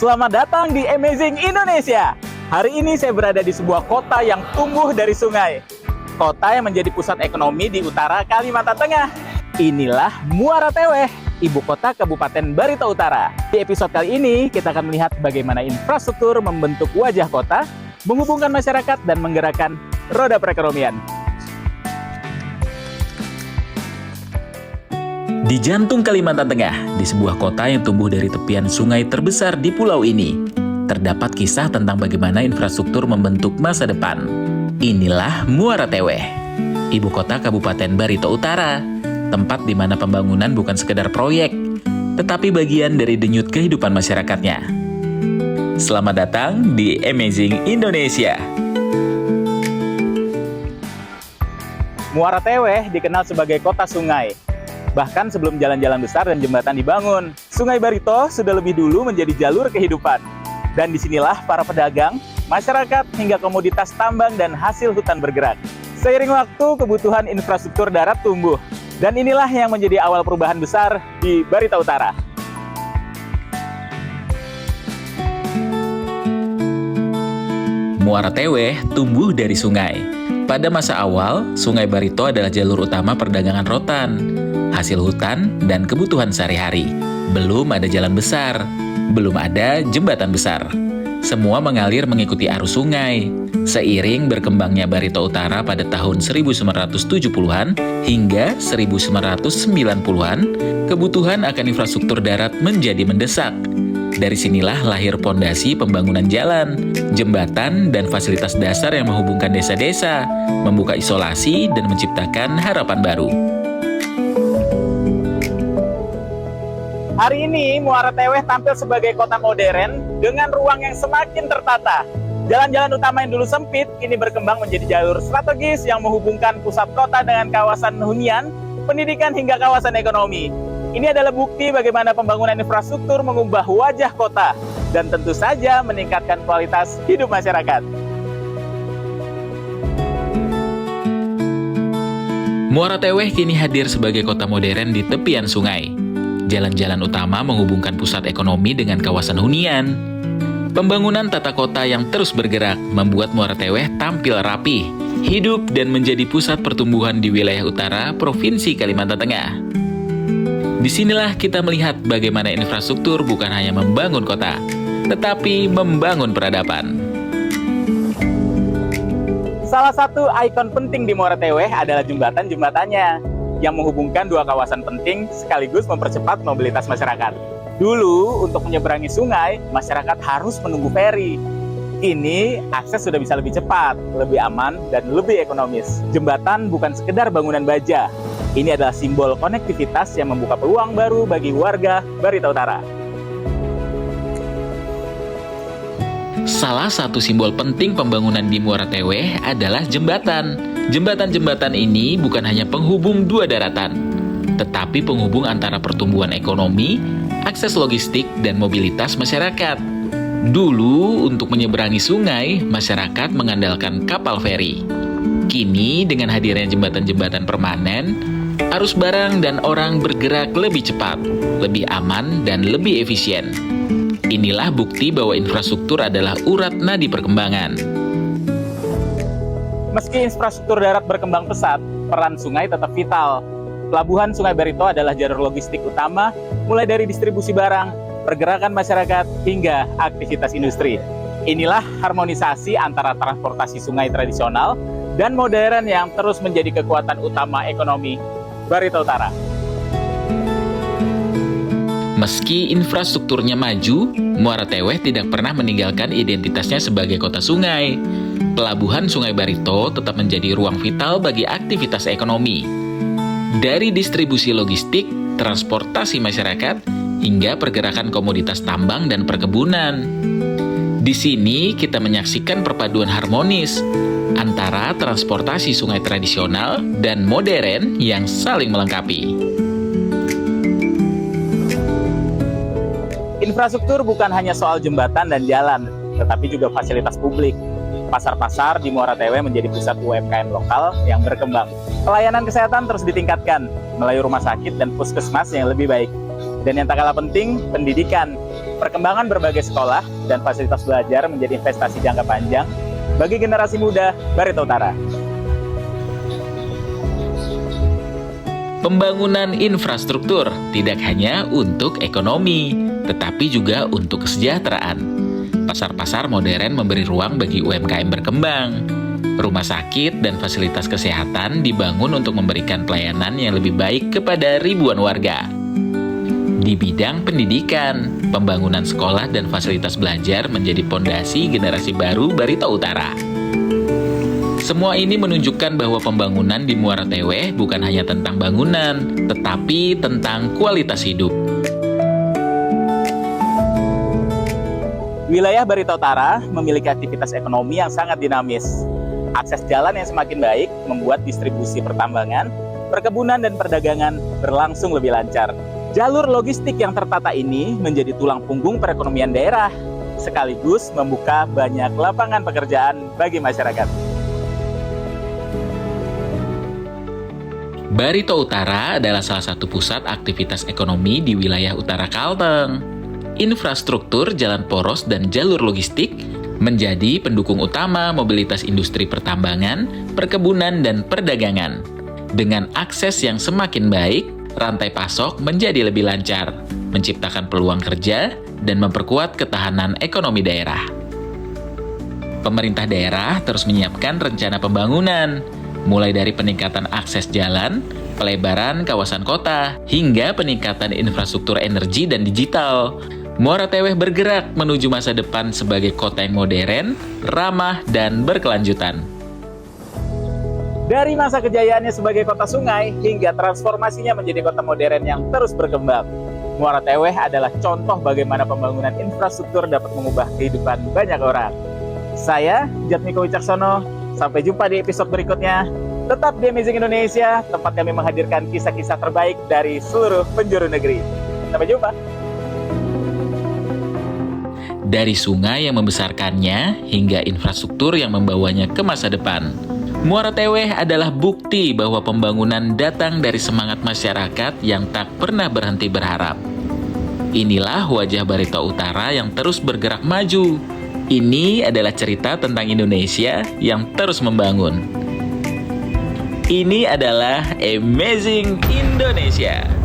Selamat datang di Amazing Indonesia. Hari ini saya berada di sebuah kota yang tumbuh dari sungai. Kota yang menjadi pusat ekonomi di utara Kalimantan Tengah. Inilah Muara Teweh, ibu kota Kabupaten Barito Utara. Di episode kali ini kita akan melihat bagaimana infrastruktur membentuk wajah kota, menghubungkan masyarakat dan menggerakkan roda perekonomian. Di jantung Kalimantan Tengah, di sebuah kota yang tumbuh dari tepian sungai terbesar di pulau ini, terdapat kisah tentang bagaimana infrastruktur membentuk masa depan. Inilah Muara Teweh, ibu kota Kabupaten Barito Utara, tempat di mana pembangunan bukan sekedar proyek, tetapi bagian dari denyut kehidupan masyarakatnya. Selamat datang di Amazing Indonesia. Muara Teweh dikenal sebagai kota sungai. Bahkan sebelum jalan-jalan besar dan jembatan dibangun, Sungai Barito sudah lebih dulu menjadi jalur kehidupan. Dan disinilah para pedagang, masyarakat, hingga komoditas tambang dan hasil hutan bergerak. Seiring waktu, kebutuhan infrastruktur darat tumbuh. Dan inilah yang menjadi awal perubahan besar di Barito Utara. Muara Teweh tumbuh dari sungai. Pada masa awal, Sungai Barito adalah jalur utama perdagangan rotan, hasil hutan, dan kebutuhan sehari-hari. Belum ada jalan besar, belum ada jembatan besar. Semua mengalir mengikuti arus sungai. Seiring berkembangnya Barito Utara pada tahun 1970-an hingga 1990-an, kebutuhan akan infrastruktur darat menjadi mendesak. Dari sinilah lahir pondasi pembangunan jalan, jembatan, dan fasilitas dasar yang menghubungkan desa-desa, membuka isolasi, dan menciptakan harapan baru. Hari ini, Muara Teweh tampil sebagai kota modern dengan ruang yang semakin tertata. Jalan-jalan utama yang dulu sempit, kini berkembang menjadi jalur strategis yang menghubungkan pusat kota dengan kawasan hunian, pendidikan, hingga kawasan ekonomi. Ini adalah bukti bagaimana pembangunan infrastruktur mengubah wajah kota dan tentu saja meningkatkan kualitas hidup masyarakat. Muara Teweh kini hadir sebagai kota modern di tepian sungai. Jalan-jalan utama menghubungkan pusat ekonomi dengan kawasan hunian. Pembangunan tata kota yang terus bergerak membuat Muara Teweh tampil rapi, hidup, dan menjadi pusat pertumbuhan di wilayah utara Provinsi Kalimantan Tengah. Disinilah kita melihat bagaimana infrastruktur bukan hanya membangun kota, tetapi membangun peradaban. Salah satu ikon penting di Muara Teweh adalah jembatannya, yang menghubungkan dua kawasan penting sekaligus mempercepat mobilitas masyarakat. Dulu, untuk menyeberangi sungai, masyarakat harus menunggu feri. Kini, akses sudah bisa lebih cepat, lebih aman, dan lebih ekonomis. Jembatan bukan sekedar bangunan baja. Ini adalah simbol konektivitas yang membuka peluang baru bagi warga Barito Utara. Salah satu simbol penting pembangunan di Muara Teweh adalah jembatan. Jembatan-jembatan ini bukan hanya penghubung dua daratan, tetapi penghubung antara pertumbuhan ekonomi, akses logistik, dan mobilitas masyarakat. Dulu, untuk menyeberangi sungai, masyarakat mengandalkan kapal feri. Kini, dengan hadirnya jembatan-jembatan permanen, arus barang dan orang bergerak lebih cepat, lebih aman, dan lebih efisien. Inilah bukti bahwa infrastruktur adalah urat nadi perkembangan. Meski infrastruktur darat berkembang pesat, peran sungai tetap vital. Pelabuhan Sungai Barito adalah jalur logistik utama, mulai dari distribusi barang, pergerakan masyarakat, hingga aktivitas industri. Inilah harmonisasi antara transportasi sungai tradisional dan modern yang terus menjadi kekuatan utama ekonomi Barito Utara. Meski infrastrukturnya maju, Muara Teweh tidak pernah meninggalkan identitasnya sebagai kota sungai. Pelabuhan Sungai Barito tetap menjadi ruang vital bagi aktivitas ekonomi. Dari distribusi logistik, transportasi masyarakat, hingga pergerakan komoditas tambang dan perkebunan. Di sini kita menyaksikan perpaduan harmonis antara transportasi sungai tradisional dan modern yang saling melengkapi. Infrastruktur bukan hanya soal jembatan dan jalan, tetapi juga fasilitas publik. Pasar-pasar di Muara Teweh menjadi pusat UMKM lokal yang berkembang. Pelayanan kesehatan terus ditingkatkan melalui rumah sakit dan puskesmas yang lebih baik. Dan yang tak kalah penting, pendidikan. Perkembangan berbagai sekolah dan fasilitas belajar menjadi investasi jangka panjang bagi generasi muda Barito Utara. Pembangunan infrastruktur tidak hanya untuk ekonomi, tetapi juga untuk kesejahteraan. Pasar-pasar modern memberi ruang bagi UMKM berkembang. Rumah sakit dan fasilitas kesehatan dibangun untuk memberikan pelayanan yang lebih baik kepada ribuan warga. Di bidang pendidikan, pembangunan sekolah dan fasilitas belajar menjadi pondasi generasi baru Barito Utara. Semua ini menunjukkan bahwa pembangunan di Muara Teweh bukan hanya tentang bangunan, tetapi tentang kualitas hidup. Wilayah Barito Utara memiliki aktivitas ekonomi yang sangat dinamis. Akses jalan yang semakin baik membuat distribusi pertambangan, perkebunan, dan perdagangan berlangsung lebih lancar. Jalur logistik yang tertata ini menjadi tulang punggung perekonomian daerah, sekaligus membuka banyak lapangan pekerjaan bagi masyarakat. Barito Utara adalah salah satu pusat aktivitas ekonomi di wilayah utara Kalteng. Infrastruktur jalan poros dan jalur logistik menjadi pendukung utama mobilitas industri pertambangan, perkebunan, dan perdagangan. Dengan akses yang semakin baik, rantai pasok menjadi lebih lancar, menciptakan peluang kerja, dan memperkuat ketahanan ekonomi daerah. Pemerintah daerah terus menyiapkan rencana pembangunan, mulai dari peningkatan akses jalan, pelebaran kawasan kota, hingga peningkatan infrastruktur energi dan digital. Muara Teweh bergerak menuju masa depan sebagai kota yang modern, ramah, dan berkelanjutan. Dari masa kejayaannya sebagai kota sungai hingga transformasinya menjadi kota modern yang terus berkembang, Muara Teweh adalah contoh bagaimana pembangunan infrastruktur dapat mengubah kehidupan banyak orang. Saya, Jatmiko Wicaksono, sampai jumpa di episode berikutnya. Tetap di Amazing Indonesia, tempat kami menghadirkan kisah-kisah terbaik dari seluruh penjuru negeri. Sampai jumpa. Dari sungai yang membesarkannya hingga infrastruktur yang membawanya ke masa depan, Muara Teweh adalah bukti bahwa pembangunan datang dari semangat masyarakat yang tak pernah berhenti berharap. Inilah wajah Barito Utara yang terus bergerak maju. Ini adalah cerita tentang Indonesia yang terus membangun. Ini adalah Amazing Indonesia.